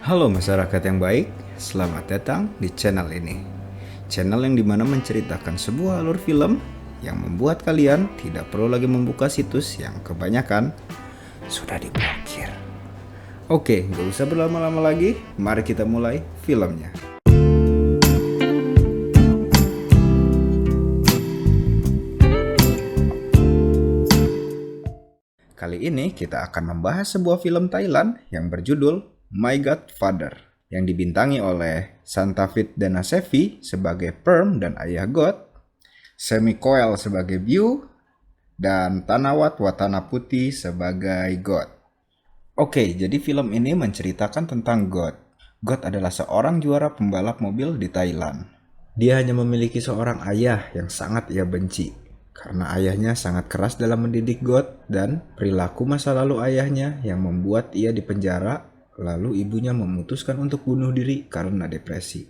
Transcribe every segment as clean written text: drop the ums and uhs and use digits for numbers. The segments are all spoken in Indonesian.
Halo masyarakat yang baik, selamat datang di channel ini. Channel yang dimana menceritakan sebuah alur film yang membuat kalian tidak perlu lagi membuka situs yang kebanyakan sudah diblokir. Oke, gak usah berlama-lama lagi, mari kita mulai filmnya. Kali ini kita akan membahas sebuah film Thailand yang berjudul My Godfather yang dibintangi oleh Santavid Danasevi sebagai Perm dan Ayah God, Semi Koel sebagai Biu, dan Tanawat Watanaputi sebagai God. Oke, jadi film ini menceritakan tentang God. God adalah seorang juara pembalap mobil di Thailand. Dia hanya memiliki seorang ayah yang sangat ia benci. Karena ayahnya sangat keras dalam mendidik God dan perilaku masa lalu ayahnya yang membuat ia dipenjara, lalu ibunya memutuskan untuk bunuh diri karena depresi.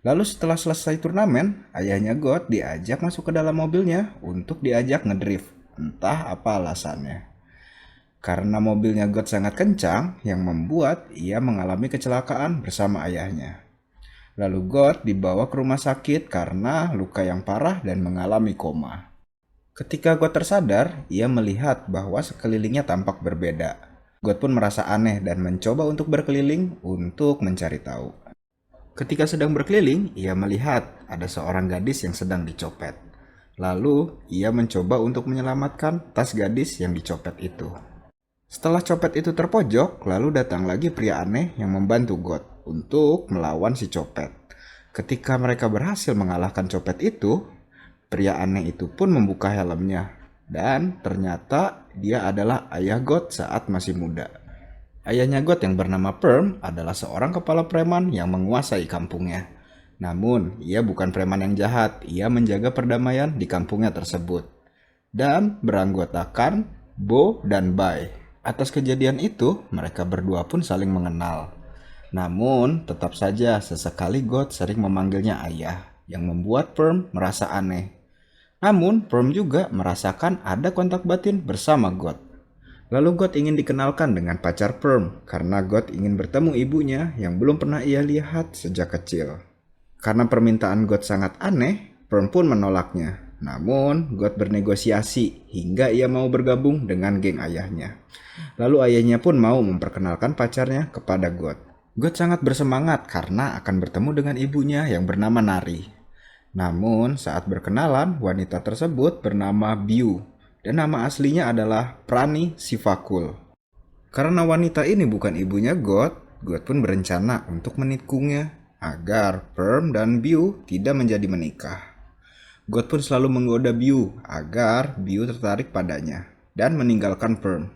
Lalu setelah selesai turnamen, ayahnya God diajak masuk ke dalam mobilnya untuk diajak ngedrift. Entah apa alasannya. Karena mobilnya God sangat kencang yang membuat ia mengalami kecelakaan bersama ayahnya. Lalu God dibawa ke rumah sakit karena luka yang parah dan mengalami koma. Ketika God tersadar, ia melihat bahwa sekelilingnya tampak berbeda. God pun merasa aneh dan mencoba untuk berkeliling untuk mencari tahu. Ketika sedang berkeliling, ia melihat ada seorang gadis yang sedang dicopet. Lalu, ia mencoba untuk menyelamatkan tas gadis yang dicopet itu. Setelah copet itu terpojok, lalu datang lagi pria aneh yang membantu God untuk melawan si copet. Ketika mereka berhasil mengalahkan copet itu, pria aneh itu pun membuka helmnya, dan ternyata dia adalah ayah God saat masih muda. Ayahnya God yang bernama Perm adalah seorang kepala preman yang menguasai kampungnya. Namun, ia bukan preman yang jahat, ia menjaga perdamaian di kampungnya tersebut. Dan beranggotakan Bo dan Bai. Atas kejadian itu, mereka berdua pun saling mengenal. Namun, tetap saja sesekali God sering memanggilnya ayah, yang membuat Perm merasa aneh. Namun, Perm juga merasakan ada kontak batin bersama God. Lalu God ingin dikenalkan dengan pacar Perm karena God ingin bertemu ibunya yang belum pernah ia lihat sejak kecil. Karena permintaan God sangat aneh, Perm pun menolaknya. Namun, God bernegosiasi hingga ia mau bergabung dengan geng ayahnya. Lalu ayahnya pun mau memperkenalkan pacarnya kepada God. God sangat bersemangat karena akan bertemu dengan ibunya yang bernama Nari. Namun, saat berkenalan, wanita tersebut bernama Biu, dan nama aslinya adalah Prani Sivakul. Karena wanita ini bukan ibunya God pun berencana untuk menikungnya agar Perm dan Biu tidak menjadi menikah. God pun selalu menggoda Biu agar Biu tertarik padanya dan meninggalkan Perm.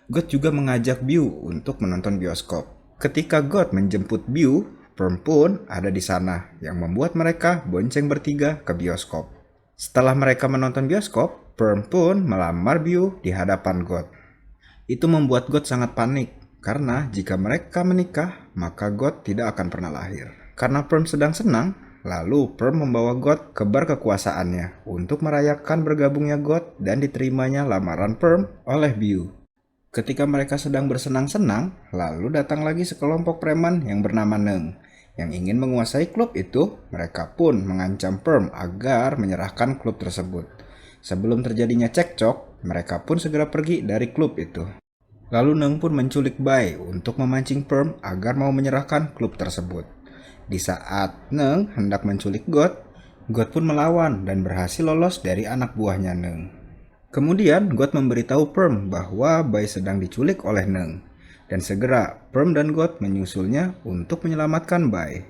God juga mengajak Biu untuk menonton bioskop. Ketika God menjemput Biu, Perm pun ada di sana yang membuat mereka bonceng bertiga ke bioskop. Setelah mereka menonton bioskop, Perm pun melamar Biu di hadapan God. Itu membuat God sangat panik karena jika mereka menikah, maka God tidak akan pernah lahir. Karena Perm sedang senang, lalu Perm membawa God ke bar kekuasaannya untuk merayakan bergabungnya God dan diterimanya lamaran Perm oleh Biu. Ketika mereka sedang bersenang-senang, lalu datang lagi sekelompok preman yang bernama Neng. Yang ingin menguasai klub itu, mereka pun mengancam Perm agar menyerahkan klub tersebut. Sebelum terjadinya cekcok, mereka pun segera pergi dari klub itu. Lalu Neng pun menculik Bai untuk memancing Perm agar mau menyerahkan klub tersebut. Di saat Neng hendak menculik God pun melawan dan berhasil lolos dari anak buahnya Neng. Kemudian God memberitahu Perm bahwa Bai sedang diculik oleh Neng. Dan segera Perm dan God menyusulnya untuk menyelamatkan Bai.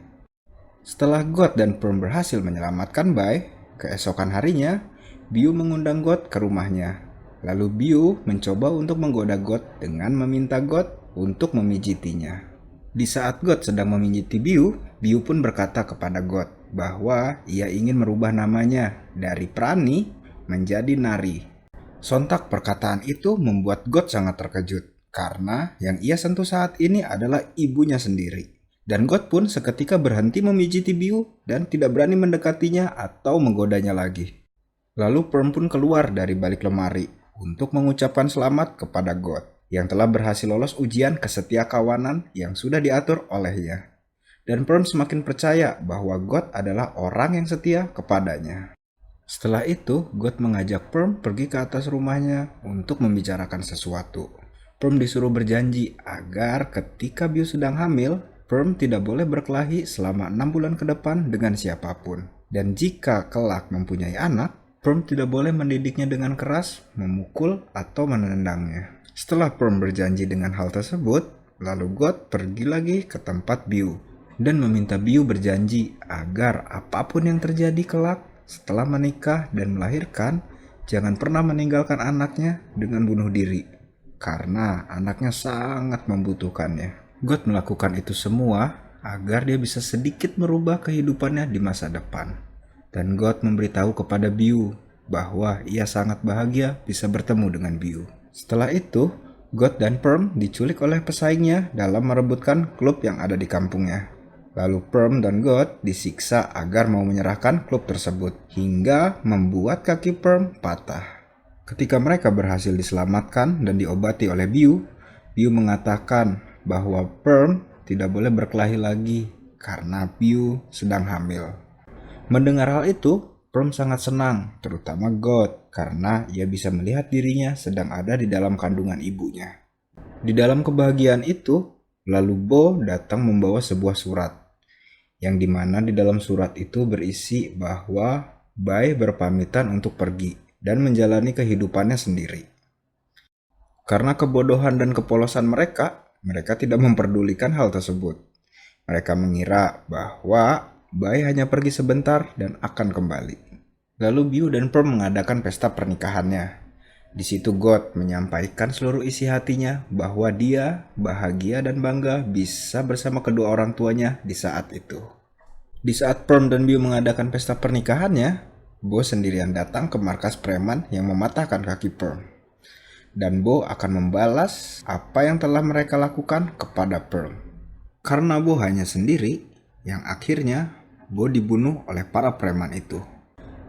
Setelah God dan Perm berhasil menyelamatkan Bai, keesokan harinya Biu mengundang God ke rumahnya. Lalu Biu mencoba untuk menggoda God dengan meminta God untuk memijitinya. Di saat God sedang memijiti Biu, Biu pun berkata kepada God bahwa ia ingin merubah namanya dari Prani menjadi Nari. Sontak perkataan itu membuat God sangat terkejut, karena yang ia sentuh saat ini adalah ibunya sendiri. Dan God pun seketika berhenti memijiti Biu dan tidak berani mendekatinya atau menggodanya lagi. Lalu Perm pun keluar dari balik lemari untuk mengucapkan selamat kepada God, yang telah berhasil lolos ujian kesetiakawanan yang sudah diatur olehnya. Dan Perm semakin percaya bahwa God adalah orang yang setia kepadanya. Setelah itu, God mengajak Perm pergi ke atas rumahnya untuk membicarakan sesuatu. Perm disuruh berjanji agar ketika Beau sedang hamil, Perm tidak boleh berkelahi selama 6 bulan ke depan dengan siapapun. Dan jika kelak mempunyai anak, Perm tidak boleh mendidiknya dengan keras, memukul, atau menendangnya. Setelah Perm berjanji dengan hal tersebut, lalu God pergi lagi ke tempat Beau dan meminta Beau berjanji agar apapun yang terjadi kelak setelah menikah dan melahirkan, jangan pernah meninggalkan anaknya dengan bunuh diri, karena anaknya sangat membutuhkannya. God melakukan itu semua agar dia bisa sedikit merubah kehidupannya di masa depan. Dan God memberitahu kepada Beau bahwa ia sangat bahagia bisa bertemu dengan Beau. Setelah itu, God dan Perm diculik oleh pesaingnya dalam merebutkan klub yang ada di kampungnya. Lalu Perm dan God disiksa agar mau menyerahkan klub tersebut, hingga membuat kaki Perm patah. Ketika mereka berhasil diselamatkan dan diobati oleh Beau, Beau mengatakan bahwa Perm tidak boleh berkelahi lagi karena Beau sedang hamil. Mendengar hal itu, Perm sangat senang, terutama God, karena ia bisa melihat dirinya sedang ada di dalam kandungan ibunya. Di dalam kebahagiaan itu, lalu Beau datang membawa sebuah surat, yang dimana di dalam surat itu berisi bahwa Bai berpamitan untuk pergi dan menjalani kehidupannya sendiri. Karena kebodohan dan kepolosan mereka tidak memperdulikan hal tersebut. Mereka mengira bahwa Bai hanya pergi sebentar dan akan kembali. Lalu Beau dan Perm mengadakan pesta pernikahannya. Di situ God menyampaikan seluruh isi hatinya bahwa dia bahagia dan bangga bisa bersama kedua orang tuanya di saat itu. Di saat Perm dan Beau mengadakan pesta pernikahannya, Beau sendirian datang ke markas preman yang mematahkan kaki Perm. Dan Beau akan membalas apa yang telah mereka lakukan kepada Perm. Karena Beau hanya sendiri, yang akhirnya Beau dibunuh oleh para preman itu.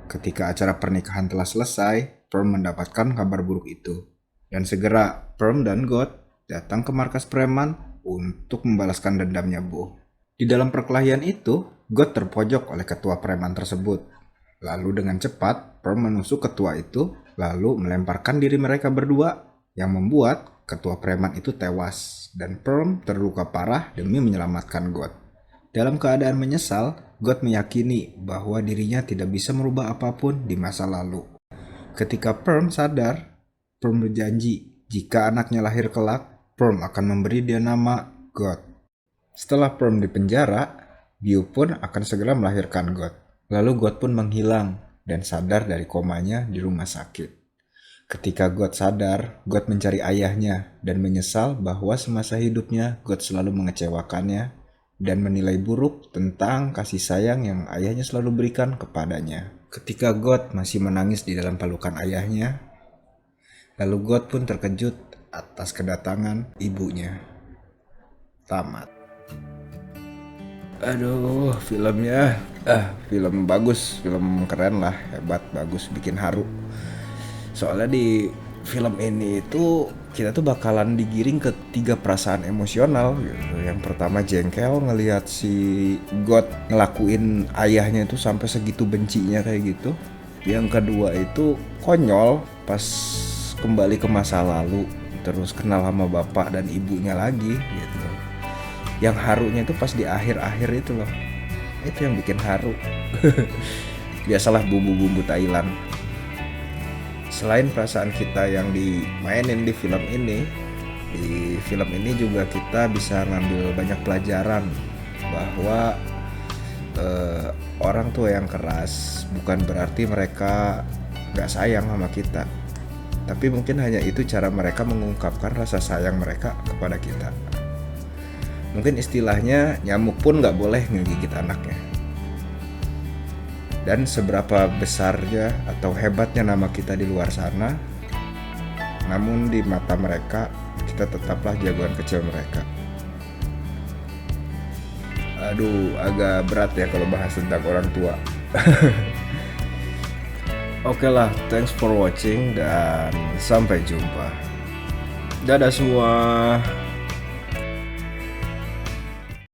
Ketika acara pernikahan telah selesai, Perm mendapatkan kabar buruk itu. Dan segera Perm dan God datang ke markas preman untuk membalaskan dendamnya Beau. Di dalam perkelahian itu, God terpojok oleh ketua preman tersebut. Lalu dengan cepat, Perm menusuk ketua itu, lalu melemparkan diri mereka berdua, yang membuat ketua preman itu tewas. Dan Perm terluka parah demi menyelamatkan God. Dalam keadaan menyesal, God meyakini bahwa dirinya tidak bisa merubah apapun di masa lalu. Ketika Perm sadar, Perm berjanji jika anaknya lahir kelak, Perm akan memberi dia nama God. Setelah Perm dipenjara, Beau pun akan segera melahirkan God. Lalu God pun menghilang dan sadar dari komanya di rumah sakit. Ketika God sadar, God mencari ayahnya dan menyesal bahwa semasa hidupnya God selalu mengecewakannya dan menilai buruk tentang kasih sayang yang ayahnya selalu berikan kepadanya. Ketika God masih menangis di dalam pelukan ayahnya, lalu God pun terkejut atas kedatangan ibunya. Tamat. Aduh, filmnya film bagus, film keren lah, hebat, bagus, bikin haru. Soalnya di film ini itu kita tuh bakalan digiring ke 3 perasaan emosional gitu. Yang pertama jengkel ngelihat si God ngelakuin ayahnya itu sampai segitu bencinya kayak gitu. Yang kedua itu konyol pas kembali ke masa lalu, terus kenal sama bapak dan ibunya lagi gitu. Yang harunya itu pas di akhir-akhir itu loh. Itu yang bikin haru. Biasalah bumbu-bumbu Thailand. Selain perasaan kita yang dimainin di film ini juga kita bisa ngambil banyak pelajaran bahwa orang tua yang keras bukan berarti mereka gak sayang sama kita, tapi mungkin hanya itu cara mereka mengungkapkan rasa sayang mereka kepada kita. Mungkin istilahnya nyamuk pun gak boleh ngegigit anaknya. Dan seberapa besarnya atau hebatnya nama kita di luar sana, namun di mata mereka kita tetaplah jagoan kecil mereka. Aduh, agak berat ya kalau bahas tentang orang tua. Oke lah, thanks for watching dan sampai jumpa. Dadah semua.